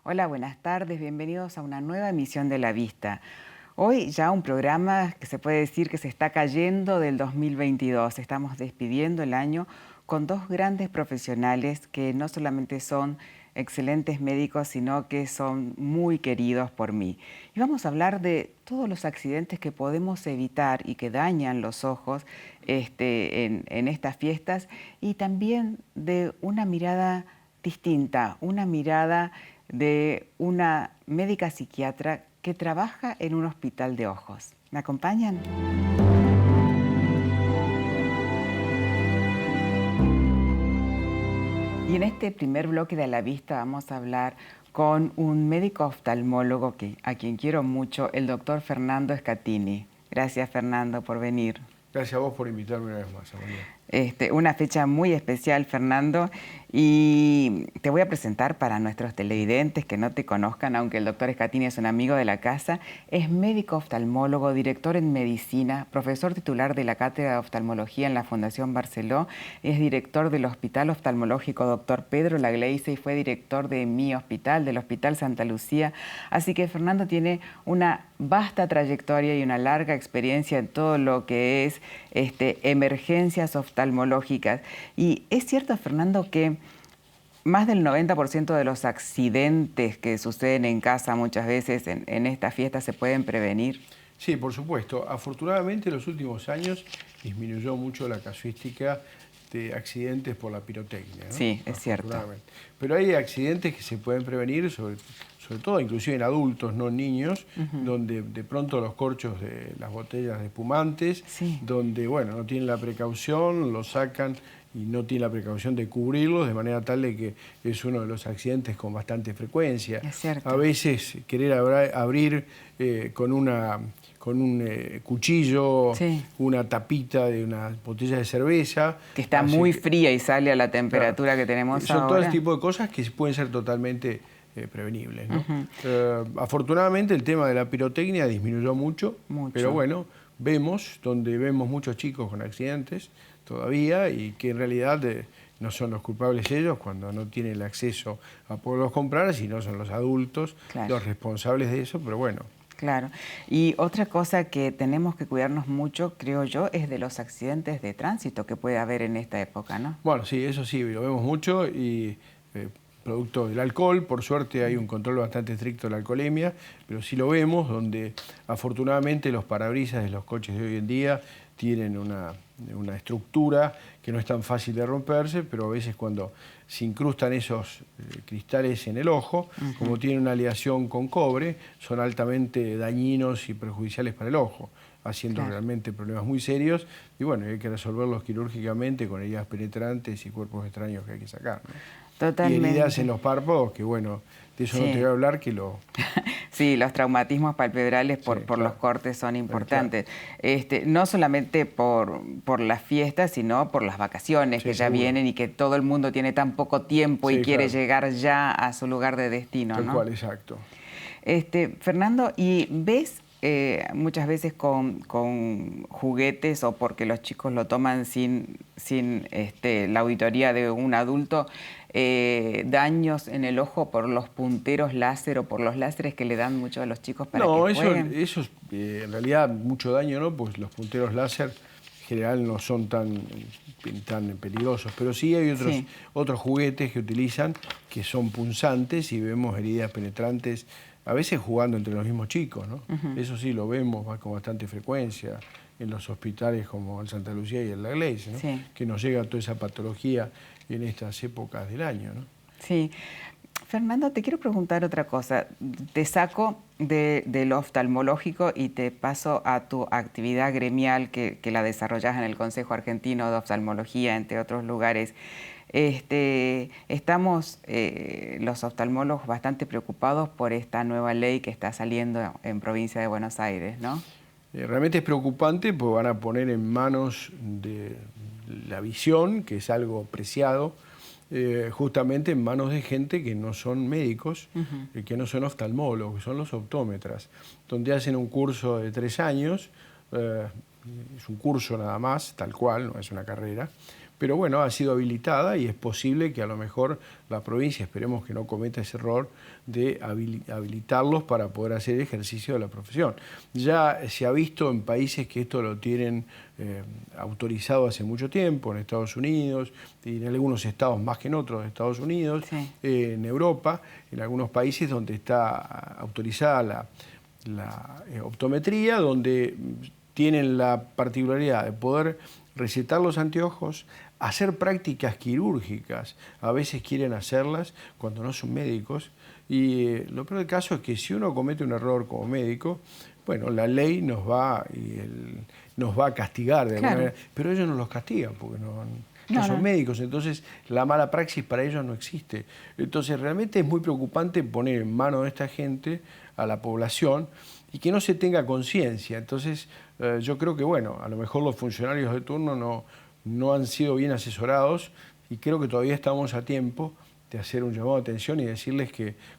Hola, buenas tardes, bienvenidos a una nueva emisión de La Vista. Hoy ya un programa que se puede decir que se está cayendo del 2022. Estamos despidiendo el año con dos grandes profesionales que no solamente son excelentes médicos, sino que son muy queridos por mí. Y vamos a hablar de todos los accidentes que podemos evitar y que dañan los ojos en estas fiestas, y también de una mirada distinta, una mirada de una médica psiquiatra que trabaja en un hospital de ojos. ¿Me acompañan? Y en este primer bloque de La Vista vamos a hablar con un médico oftalmólogo a quien quiero mucho, el doctor Fernando Scatini. Gracias, Fernando, por venir. Gracias a vos por invitarme una vez más, Amalia. Una fecha muy especial, Fernando, y te voy a presentar para nuestros televidentes que no te conozcan, aunque el doctor Scatini es un amigo de la casa. Es médico oftalmólogo, director en medicina, profesor titular de la Cátedra de Oftalmología en la Fundación Barceló, es director del Hospital Oftalmológico Dr. Pedro Lagleize y fue director de mi hospital, del Hospital Santa Lucía. Así que Fernando tiene una vasta trayectoria y una larga experiencia en todo lo que es emergencias oftalmológicas. Y es cierto, Fernando, que más del 90% de los accidentes que suceden en casa muchas veces en estas fiestas se pueden prevenir. Sí, por supuesto. Afortunadamente en los últimos años disminuyó mucho la casuística de accidentes por la pirotecnia, ¿no? Sí, es cierto. Pero hay accidentes que se pueden prevenir, sobre todo inclusive en adultos, no en niños, donde de pronto los corchos de las botellas de espumantes, Sí. donde bueno, no tienen la precaución, lo sacan y no tienen la precaución de cubrirlos, de manera tal de que es uno de los accidentes con bastante frecuencia. Es cierto. A veces querer abrir con un cuchillo, sí, una tapita de una botella de cerveza. que está muy fría y sale a la temperatura que tenemos son ahora. todo ese tipo de cosas que pueden ser totalmente prevenibles, ¿no? Afortunadamente el tema de la pirotecnia disminuyó mucho, pero bueno, vemos muchos chicos con accidentes todavía y que en realidad no son los culpables ellos cuando no tienen el acceso a poderlos comprar, sino son los adultos los responsables de eso, pero bueno. Claro. Y otra cosa que tenemos que cuidarnos mucho, creo yo, es de los accidentes de tránsito que puede haber en esta época, ¿no? Bueno, sí, eso sí, lo vemos mucho y producto del alcohol, por suerte hay un control bastante estricto de la alcoholemia, pero sí lo vemos, donde afortunadamente los parabrisas de los coches de hoy en día tienen una estructura que no es tan fácil de romperse, pero a veces cuando se incrustan esos cristales en el ojo, como tienen una aleación con cobre, son altamente dañinos y perjudiciales para el ojo, haciendo realmente problemas muy serios, y bueno, hay que resolverlos quirúrgicamente con heridas penetrantes y cuerpos extraños que hay que sacar, ¿no? Totalmente. Y heridas en los párpados, que bueno, de eso no te voy a hablar, que lo... Sí, los traumatismos palpebrales por los cortes son importantes. No solamente por las fiestas, sino por las vacaciones que ya vienen y que todo el mundo tiene tan poco tiempo y quiere llegar ya a su lugar de destino, ¿no? Tal cual, exacto. Fernando, ¿y ves muchas veces con juguetes o porque los chicos lo toman sin la auditoría de un adulto, daños en el ojo por los punteros láser o por los láseres que le dan mucho a los chicos para que jueguen? No, eso en realidad mucho daño no, pues los punteros láser en general no son tan peligrosos, pero sí hay otros juguetes que utilizan que son punzantes y vemos heridas penetrantes, a veces jugando entre los mismos chicos, ¿no? Eso sí lo vemos con bastante frecuencia en los hospitales como el Santa Lucía y el Lagleize, ¿no? Que nos llega toda esa patología en estas épocas del año, ¿no? Sí. Fernando, te quiero preguntar otra cosa. Te saco del oftalmológico y te paso a tu actividad gremial que la desarrollas en el Consejo Argentino de Oftalmología, entre otros lugares. Estamos los oftalmólogos bastante preocupados por esta nueva ley que está saliendo en provincia de Buenos Aires, ¿no? Realmente es preocupante porque van a poner en manos de la visión, que es algo preciado, justamente en manos de gente que no son médicos, que no son oftalmólogos, que son los optómetras, donde hacen un curso de 3 años, es un curso nada más, tal cual, no es una carrera, pero bueno, ha sido habilitada y es posible que a lo mejor la provincia, esperemos que no cometa ese error, de habilitarlos para poder hacer ejercicio de la profesión. Ya se ha visto en países que esto lo tienen autorizado hace mucho tiempo, en Estados Unidos y en algunos estados más que en otros de Estados Unidos, Sí. En Europa, en algunos países donde está autorizada la optometría, donde tienen la particularidad de poder recetar los anteojos, hacer prácticas quirúrgicas, a veces quieren hacerlas cuando no son médicos, y lo peor del caso es que si uno comete un error como médico, bueno, la ley nos va a castigar de alguna manera, pero ellos no los castigan porque no son médicos, entonces la mala praxis para ellos no existe. Entonces realmente es muy preocupante poner en manos de esta gente a la población y que no se tenga conciencia. Entonces yo creo que, bueno, a lo mejor los funcionarios de turno no han sido bien asesorados y creo que todavía estamos a tiempo de hacer un llamado de atención y decirles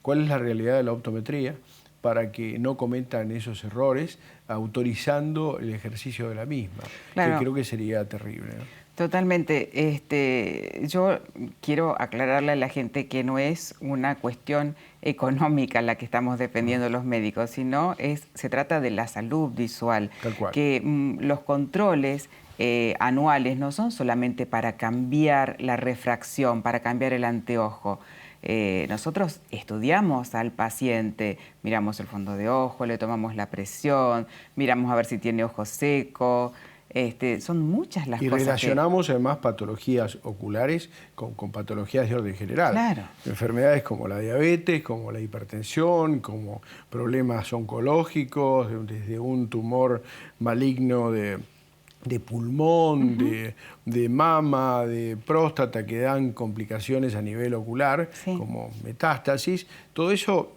cuál es la realidad de la optometría para que no cometan esos errores autorizando el ejercicio de la misma, que creo que sería terrible, ¿no? Totalmente. Yo quiero aclararle a la gente que no es una cuestión económica la que estamos defendiendo los médicos, sino se trata de la salud visual. Tal cual. Que los controles anuales no son solamente para cambiar la refracción, para cambiar el anteojo. Nosotros estudiamos al paciente, miramos el fondo de ojo, le tomamos la presión, miramos a ver si tiene ojo seco. Son muchas las y cosas. Y relacionamos además patologías oculares con patologías de orden general. Claro. Enfermedades como la diabetes, como la hipertensión, como problemas oncológicos, desde un tumor maligno de pulmón, de mama, de próstata, que dan complicaciones a nivel ocular, como metástasis. Todo eso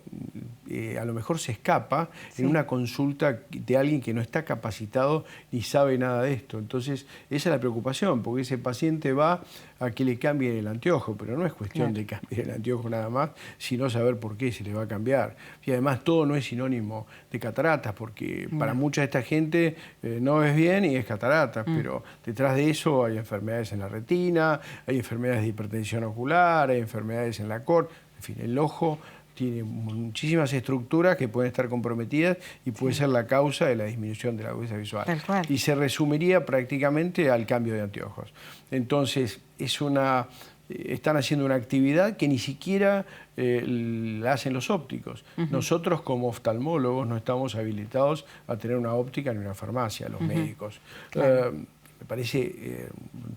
a lo mejor se escapa en una consulta de alguien que no está capacitado ni sabe nada de esto. Entonces, esa es la preocupación, porque ese paciente va a que le cambien el anteojo, pero no es cuestión de cambiar el anteojo nada más, sino saber por qué se le va a cambiar. Y además todo no es sinónimo de cataratas, porque para mucha de esta gente no ves bien y es catarata, pero detrás de eso hay enfermedades en la retina, hay enfermedades de hipertensión ocular, hay enfermedades en la córnea, en fin, el ojo tiene muchísimas estructuras que pueden estar comprometidas y puede ser la causa de la disminución de la agudeza visual. Tal cual. Y se resumiría prácticamente al cambio de anteojos. Entonces, están haciendo una actividad que ni siquiera la hacen los ópticos. Nosotros como oftalmólogos no estamos habilitados a tener una óptica ni una farmacia, los médicos. Claro. Me parece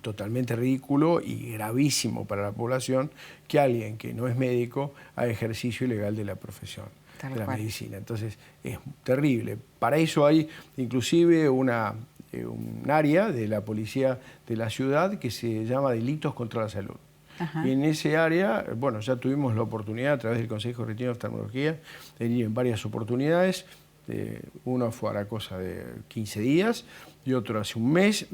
totalmente ridículo y gravísimo para la población que alguien que no es médico haga ejercicio ilegal de la profesión, de la medicina. Entonces es terrible. Para eso hay inclusive un área de la policía de la ciudad que se llama Delitos contra la Salud. Y en ese área, bueno, ya tuvimos la oportunidad a través del Consejo Retino de Oftalmología de ir en varias oportunidades. Uno fue a la cosa de 15 días y otro hace un mes,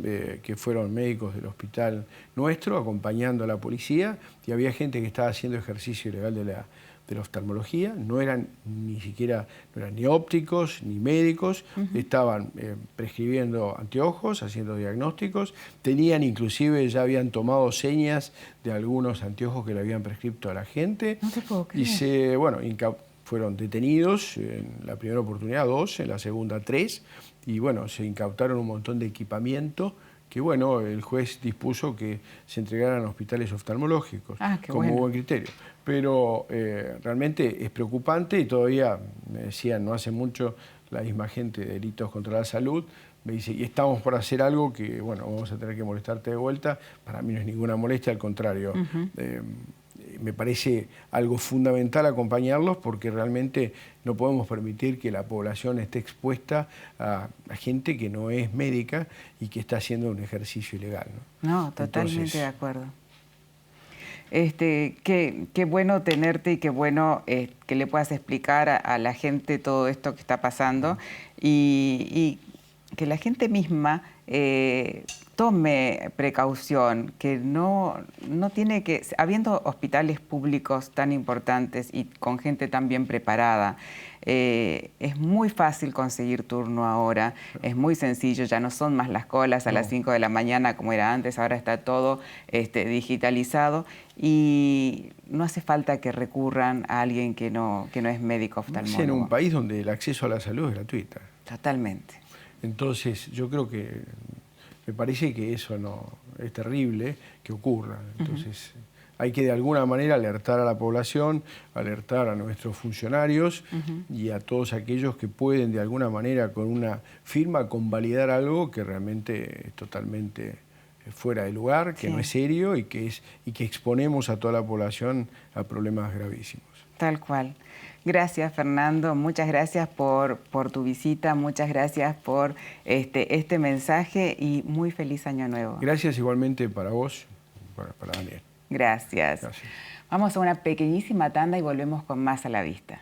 que fueron médicos del hospital nuestro acompañando a la policía, y había gente que estaba haciendo ejercicio ilegal de la oftalmología, no eran ni ópticos ni médicos, estaban prescribiendo anteojos, haciendo diagnósticos, tenían inclusive, ya habían tomado señas de algunos anteojos que le habían prescrito a la gente. No te puedo creer. Y fueron detenidos en la primera oportunidad 2, en la segunda 3, y bueno, se incautaron un montón de equipamiento que bueno, el juez dispuso que se entregaran a hospitales oftalmológicos como buen criterio. Pero realmente es preocupante y todavía, me decían no hace mucho, la misma gente de Delitos contra la Salud, me dice, y estamos por hacer algo que, bueno, vamos a tener que molestarte de vuelta. Para mí no es ninguna molestia, al contrario. Me parece algo fundamental acompañarlos porque realmente no podemos permitir que la población esté expuesta a gente que no es médica y que está haciendo un ejercicio ilegal, ¿no? No, totalmente de acuerdo. Qué bueno tenerte y qué bueno que le puedas explicar a la gente todo esto que está pasando y que la gente misma tome precaución, que no tiene que, habiendo hospitales públicos tan importantes y con gente tan bien preparada, es muy fácil conseguir turno ahora, es muy sencillo, ya no son más las colas a las 5 de la mañana como era antes, ahora está todo digitalizado y no hace falta que recurran a alguien que no es médico oftalmólogo. En un país donde el acceso a la salud es gratuita. Totalmente. Entonces, yo creo que me parece que eso no es terrible que ocurra. Entonces, hay que de alguna manera alertar a la población, alertar a nuestros funcionarios y a todos aquellos que pueden de alguna manera con una firma convalidar algo que realmente es totalmente fuera de lugar, que no es serio y que exponemos a toda la población a problemas gravísimos. Tal cual. Gracias, Fernando. Muchas gracias por tu visita, muchas gracias por este mensaje y muy feliz año nuevo. Gracias igualmente para vos, para Daniel. Gracias. Vamos a una pequeñísima tanda y volvemos con más a la vista.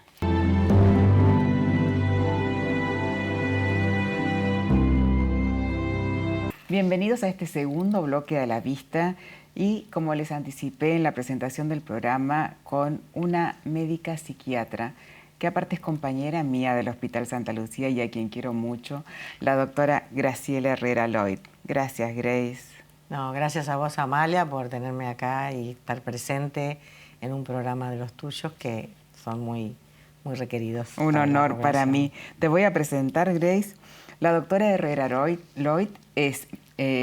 Bienvenidos a este segundo bloque de La Vista y, como les anticipé en la presentación del programa, con una médica psiquiatra que aparte es compañera mía del Hospital Santa Lucía y a quien quiero mucho, la doctora Graciela Herrera Lloyd. Gracias, Grace. No, gracias a vos, Amalia, por tenerme acá y estar presente en un programa de los tuyos que son muy requeridos. Un honor para mí. Te voy a presentar, Grace. La doctora Herrera Lloyd es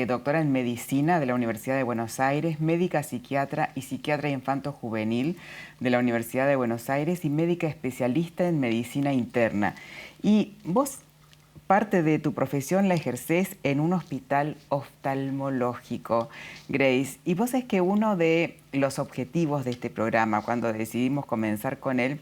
doctora en Medicina de la Universidad de Buenos Aires, médica psiquiatra y psiquiatra infanto-juvenil de la Universidad de Buenos Aires y médica especialista en Medicina Interna. Y vos parte de tu profesión la ejercés en un hospital oftalmológico, Grace. Y vos sabés que uno de los objetivos de este programa, cuando decidimos comenzar con él,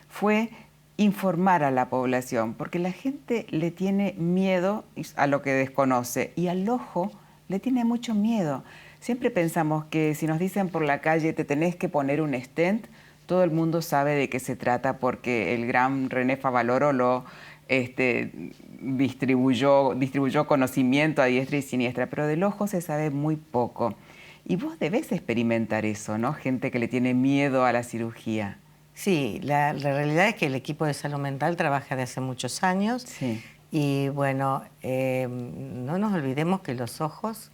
fue informar a la población, porque la gente le tiene miedo a lo que desconoce y al ojo le tiene mucho miedo. Siempre pensamos que si nos dicen por la calle te tenés que poner un stent, todo el mundo sabe de qué se trata porque el gran René Favaloro lo distribuyó conocimiento a diestra y siniestra, pero del ojo se sabe muy poco. Y vos debés experimentar eso, ¿no? Gente que le tiene miedo a la cirugía. Sí, la realidad es que el equipo de salud mental trabaja de hace muchos años. Sí. Y bueno, no nos olvidemos que los ojos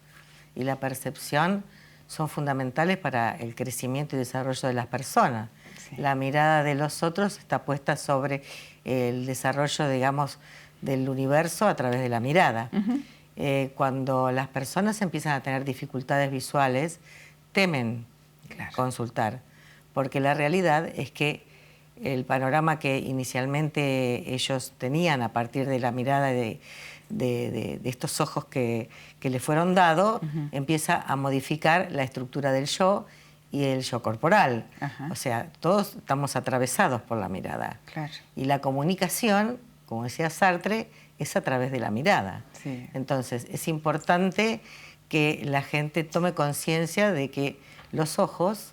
y la percepción son fundamentales para el crecimiento y desarrollo de las personas. Sí. La mirada de los otros está puesta sobre el desarrollo, digamos, del universo a través de la mirada. Cuando las personas empiezan a tener dificultades visuales, temen consultar, porque la realidad es que el panorama que inicialmente ellos tenían a partir de la mirada de estos ojos que les fueron dados, empieza a modificar la estructura del yo y el yo corporal. O sea, todos estamos atravesados por la mirada. Claro. Y la comunicación, como decía Sartre, es a través de la mirada. Sí. Entonces, es importante que la gente tome conciencia de que los ojos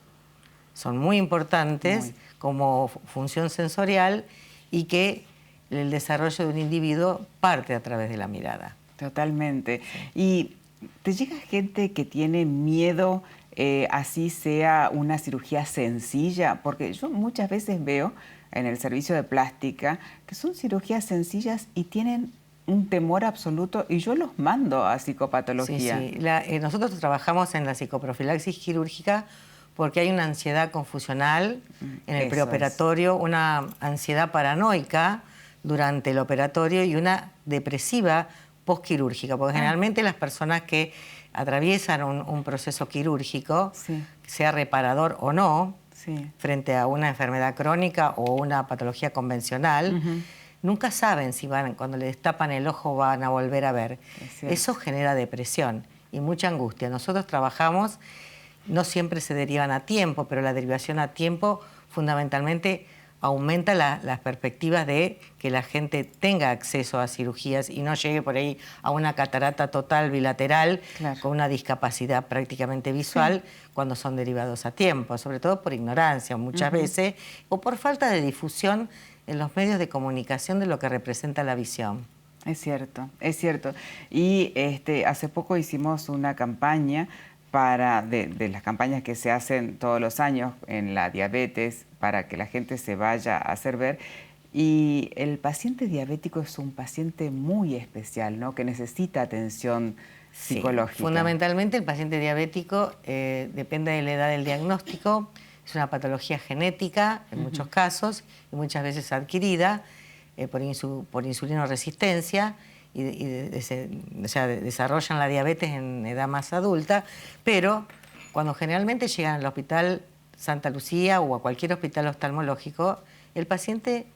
son muy importantes como función sensorial y que el desarrollo de un individuo parte a través de la mirada. Totalmente. Sí. ¿Y te llega gente que tiene miedo, así sea una cirugía sencilla? Porque yo muchas veces veo en el servicio de plástica que son cirugías sencillas y tienen un temor absoluto y yo los mando a psicopatología. Sí, sí. Nosotros trabajamos en la psicoprofilaxis quirúrgica porque hay una ansiedad confusional en el preoperatorio, una ansiedad paranoica durante el operatorio y una depresiva postquirúrgica, porque generalmente las personas que atraviesan un proceso quirúrgico, sea reparador o no, frente a una enfermedad crónica o una patología convencional, nunca saben si cuando le destapan el ojo van a volver a ver. Eso genera depresión y mucha angustia. Nosotros trabajamos, no siempre se derivan a tiempo, pero la derivación a tiempo fundamentalmente aumenta las perspectivas de que la gente tenga acceso a cirugías y no llegue por ahí a una catarata total bilateral con una discapacidad prácticamente visual cuando son derivados a tiempo, sobre todo por ignorancia muchas veces o por falta de difusión en los medios de comunicación de lo que representa la visión. Es cierto, es cierto. Y hace poco hicimos una campaña de las campañas que se hacen todos los años en la diabetes para que la gente se vaya a hacer ver. Y el paciente diabético es un paciente muy especial, ¿no? Que necesita atención psicológica. Sí, fundamentalmente el paciente diabético depende de la edad del diagnóstico. Es una patología genética en muchos casos y muchas veces adquirida por insulinoresistencia o sea, desarrollan la diabetes en edad más adulta, pero cuando generalmente llegan al Hospital Santa Lucía o a cualquier hospital oftalmológico, el paciente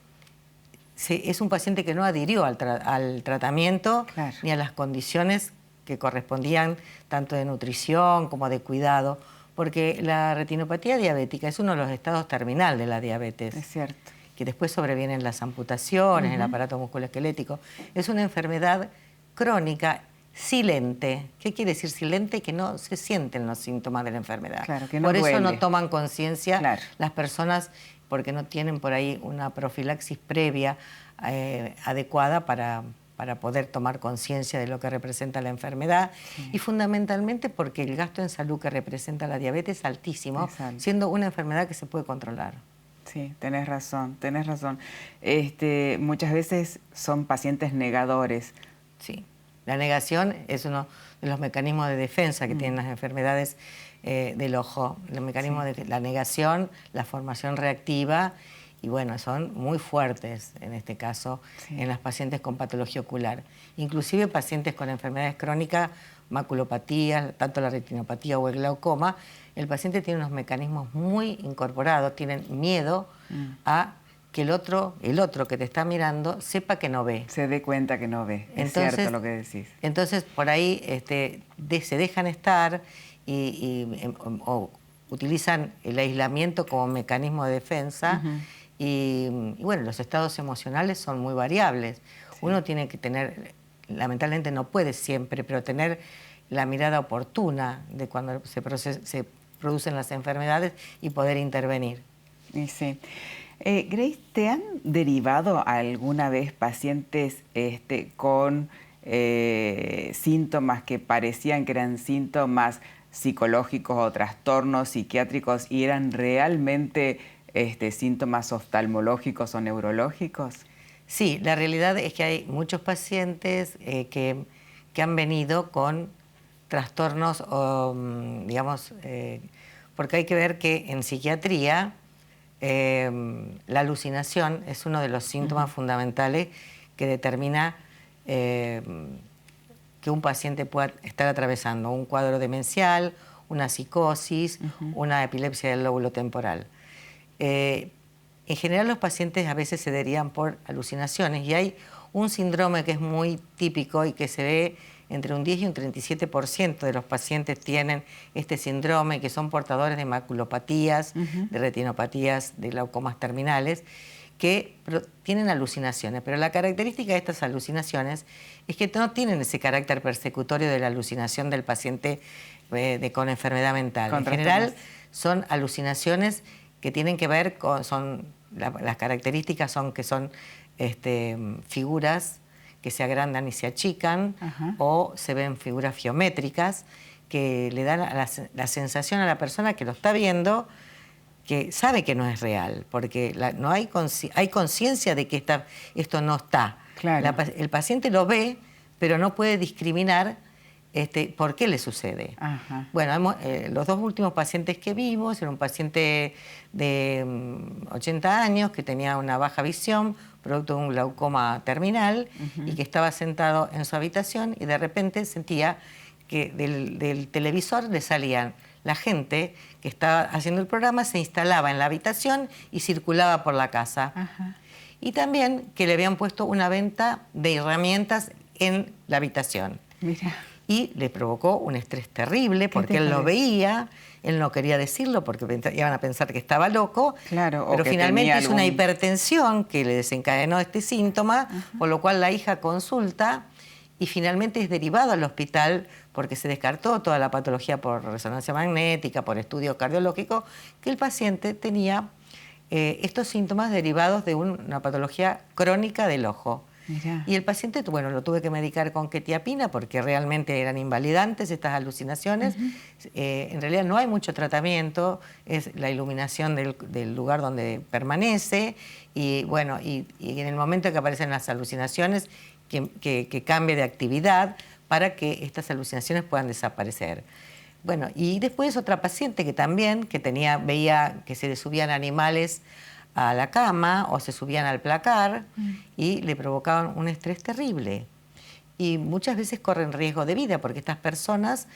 es un paciente que no adhirió al tratamiento claro, ni a las condiciones que correspondían tanto de nutrición como de cuidado, porque la retinopatía diabética es uno de los estados terminal de la diabetes. es cierto. Que después sobrevienen las amputaciones, el aparato musculoesquelético. Es una enfermedad crónica silente. ¿Qué quiere decir silente? Que no se sienten los síntomas de la enfermedad. Claro, que no por eso duele. no toman conciencia Claro. las personas, porque no tienen por ahí una profilaxis previa adecuada para poder tomar conciencia de lo que representa la enfermedad, y fundamentalmente porque el gasto en salud que representa la diabetes es altísimo, siendo una enfermedad que se puede controlar. Sí, tenés razón, tenés razón. Muchas veces son pacientes negadores. Sí, la negación es uno de los mecanismos de defensa que tienen las enfermedades del ojo. Los mecanismos de la negación, la formación reactiva, y bueno, son muy fuertes en este caso en las pacientes con patología ocular. Inclusive pacientes con enfermedades crónicas, maculopatías, tanto la retinopatía o el glaucoma, el paciente tiene unos mecanismos muy incorporados, tienen miedo a que el otro que te está mirando sepa que no ve. Se dé cuenta que no ve, es cierto lo que decís. Entonces, por ahí se dejan estar o utilizan el aislamiento como mecanismo de defensa. Y bueno, los estados emocionales son muy variables. Sí. Uno tiene que tener, lamentablemente no puede siempre, pero tener la mirada oportuna de cuando se producen las enfermedades y poder intervenir. Y sí. Grace, ¿te han derivado alguna vez pacientes con síntomas que parecían que eran síntomas psicológicos o trastornos psiquiátricos y eran realmente síntomas oftalmológicos o neurológicos? Sí, la realidad es que hay muchos pacientes que han venido con trastornos, digamos, porque hay que ver que en psiquiatría la alucinación es uno de los síntomas fundamentales que determina que un paciente pueda estar atravesando un cuadro demencial, una psicosis, una epilepsia del lóbulo temporal. En general los pacientes a veces se derivan por alucinaciones y hay un síndrome que es muy típico y que se ve entre un 10 y un 37% de los pacientes tienen este síndrome, que son portadores de maculopatías, de retinopatías, de glaucomas terminales, que tienen alucinaciones. Pero la característica de estas alucinaciones es que no tienen ese carácter persecutorio de la alucinación del paciente con enfermedad mental. En general son alucinaciones que tienen que ver con, las características son que son figuras que se agrandan y se achican, o se ven figuras geométricas que le dan la sensación a la persona que lo está viendo que sabe que no es real, porque no hay conciencia de que esto no está. Claro. El paciente lo ve, pero no puede discriminar por qué le sucede. Bueno, los dos últimos pacientes que vimos, era un paciente de 80 años que tenía una baja visión, producto de un glaucoma terminal, y que estaba sentado en su habitación y de repente sentía que del televisor le salían la gente que estaba haciendo el programa, se instalaba en la habitación y circulaba por la casa. Y también que le habían puesto una venta de herramientas en la habitación. Mira. Y le provocó un estrés terrible porque él lo veía, él no quería decirlo porque iban a pensar que estaba loco, claro, pero finalmente es una hipertensión que le desencadenó este síntoma, por lo cual la hija consulta y finalmente es derivado al hospital porque se descartó toda la patología por resonancia magnética, por estudio cardiológico, que el paciente tenía estos síntomas derivados de una patología crónica del ojo. Mirá. Y el paciente, bueno, lo tuve que medicar con quetiapina porque realmente eran invalidantes estas alucinaciones. En realidad no hay mucho tratamiento, es la iluminación del lugar donde permanece y bueno, y en el momento que aparecen las alucinaciones, que cambie de actividad para que estas alucinaciones puedan desaparecer. Bueno, y después otra paciente que también, veía que se le subían animales a la cama o se subían al placar y le provocaban un estrés terrible. Y muchas veces corren riesgo de vida porque estas personas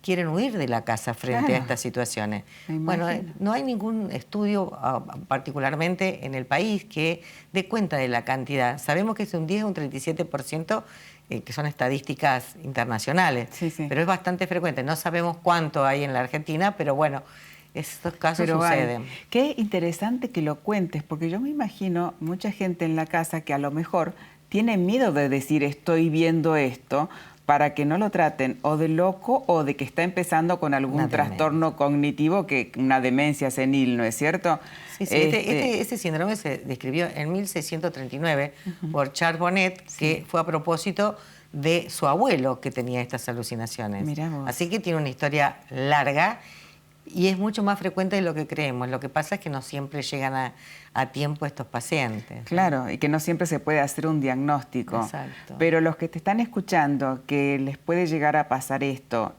quieren huir de la casa frente a estas situaciones. Bueno, no hay ningún estudio, particularmente en el país, que dé cuenta de la cantidad. Sabemos que es un 10 o un 37%, que son estadísticas internacionales, pero es bastante frecuente. No sabemos cuánto hay en la Argentina, pero bueno, estos casos suceden. Qué interesante que lo cuentes, porque yo me imagino mucha gente en la casa que a lo mejor tiene miedo de decir estoy viendo esto para que no lo traten o de loco o de que está empezando con algún trastorno cognitivo, una demencia senil, ¿no es cierto? Sí, sí. Este síndrome se describió en 1639 por Charles Bonnet, que fue a propósito de su abuelo que tenía estas alucinaciones. Mirá vos. Así que tiene una historia larga y es mucho más frecuente de lo que creemos. Lo que pasa es que no siempre llegan a tiempo estos pacientes. Claro, y que no siempre se puede hacer un diagnóstico. Exacto. Pero los que te están escuchando, que les puede llegar a pasar esto,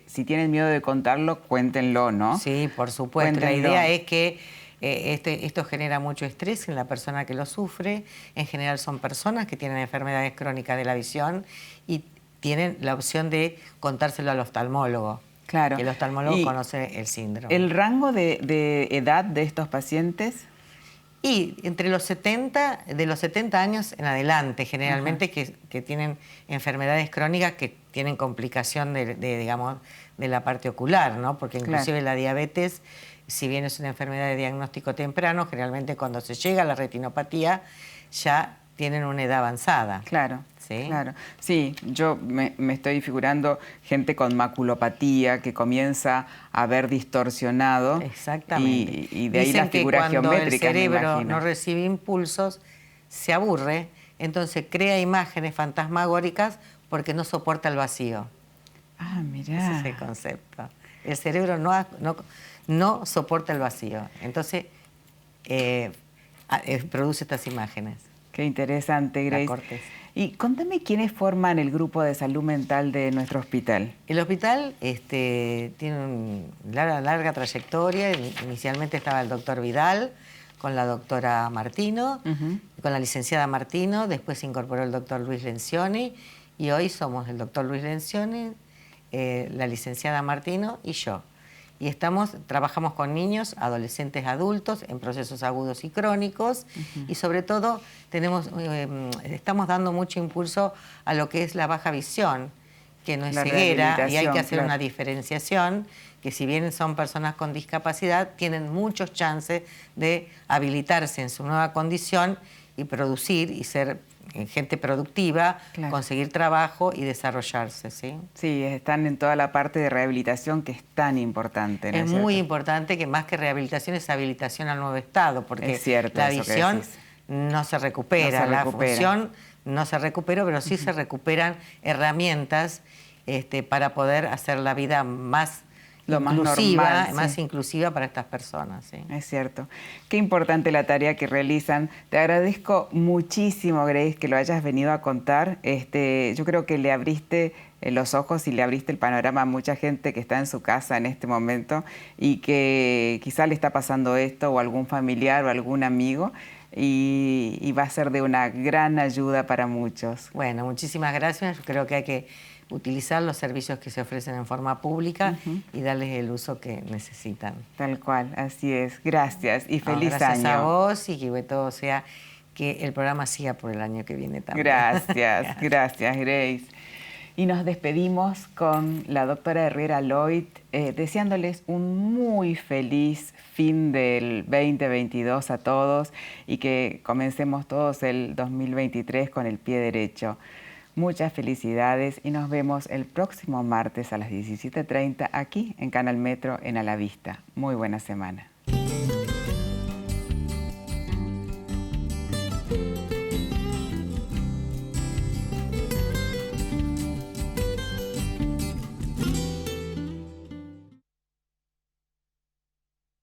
si tienen miedo de contarlo, cuéntenlo, ¿no? Sí, por supuesto. Cuéntenlo. La idea es que esto genera mucho estrés en la persona que lo sufre. En general son personas que tienen enfermedades crónicas de la visión y tienen la opción de contárselo al oftalmólogo. Claro. Que el oftalmólogo conoce el síndrome. ¿El rango de edad de estos pacientes? Y entre los 70, de los 70 años en adelante, generalmente que tienen enfermedades crónicas que tienen complicación digamos, de la parte ocular, ¿no? Porque inclusive la diabetes, si bien es una enfermedad de diagnóstico temprano, generalmente cuando se llega a la retinopatía ya tienen una edad avanzada. Claro. ¿Sí? Claro. Sí, yo me estoy figurando gente con maculopatía que comienza a ver distorsionado. Exactamente. Y de ahí las figuras geométricas, el cerebro me imagino. no recibe impulsos, se aburre, entonces crea imágenes fantasmagóricas porque no soporta el vacío. Ah, mirá. Ese es el concepto. El cerebro no soporta el vacío, entonces produce estas imágenes. Qué interesante, Grace. La corteza. Y contame quiénes forman el grupo de salud mental de nuestro hospital. El hospital tiene una larga trayectoria. Inicialmente estaba el doctor Vidal, con la doctora Martino, con la licenciada Martino. Después se incorporó el doctor Luis Lencioni. Y hoy somos el doctor Luis Lencioni, la licenciada Martino y yo. Y trabajamos con niños, adolescentes, adultos, en procesos agudos y crónicos. Y sobre todo estamos dando mucho impulso a lo que es la baja visión, que no es ceguera, y hay que hacer una diferenciación, que si bien son personas con discapacidad, tienen muchos chances de habilitarse en su nueva condición y producir y ser gente productiva, conseguir trabajo y desarrollarse, ¿sí? Sí, están en toda la parte de rehabilitación que es tan importante, ¿no es cierto? Muy importante que más que rehabilitación es habilitación al nuevo estado, porque la visión no se recupera, la función no se recupera, pero sí se recuperan herramientas para poder hacer la vida más inclusiva para estas personas. ¿Sí? Es cierto. Qué importante la tarea que realizan. Te agradezco muchísimo, Grace, que lo hayas venido a contar. Yo creo que le abriste los ojos y le abriste el panorama a mucha gente que está en su casa en este momento y que quizá le está pasando esto o algún familiar o algún amigo y va a ser de una gran ayuda para muchos. Bueno, muchísimas gracias. Yo creo que hay que utilizar los servicios que se ofrecen en forma pública y darles el uso que necesitan. Tal cual, así es. Gracias y feliz año. Gracias a vos y que todo sea, que el programa siga por el año que viene también. Gracias, gracias, Grace. Y nos despedimos con la doctora Herrera Lloyd, deseándoles un muy feliz fin del 2022 a todos y que comencemos todos el 2023 con el pie derecho. Muchas felicidades y nos vemos el próximo martes a las 17:30 aquí en Canal Metro en A la Vista. Muy buena semana.